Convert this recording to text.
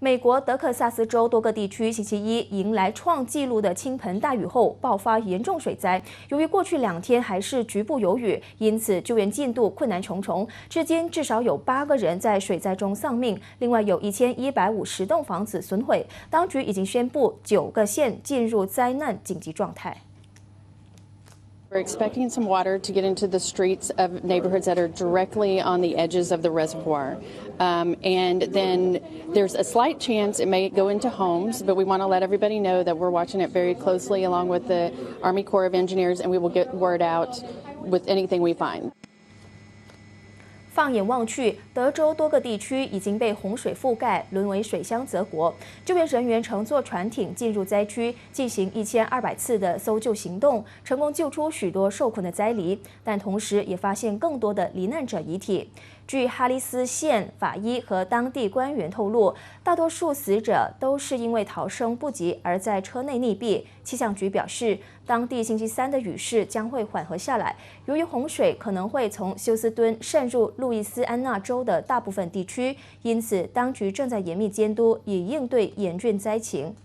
美国德克萨斯州多个地区星期一迎来创纪录的倾盆大雨后，爆发严重水灾。由于过去2天还是局部有雨，因此救援进度困难重重。至今至少有8个人在水灾中丧命，另外有1150栋房子损毁。当局已经宣布9个县进入灾难紧急状态。 We're expecting some water to get into the streets of neighborhoods that are directly on the edges of the reservoir. And then there's a slight chance it may go into homes, but we want to let everybody know that we're watching it very closely along with the Army Corps of Engineers, and we will get word out with anything we find. 放眼望去，德州多个地区已经被洪水覆盖，沦为水乡泽国。救援人员乘坐船艇进入灾区，进行1200次的搜救行动，成功救出许多受困的灾民，但同时也发现更多的罹难者遗体。据哈里斯县法医和当地官员透露，大多数死者都是因为逃生不及而在车内溺毙。气象局表示，当地星期3的雨势将会缓和下来。由于洪水可能会从休斯敦渗入路易斯安那州的大部分地区，因此当局正在严密监督，以应对严峻灾情。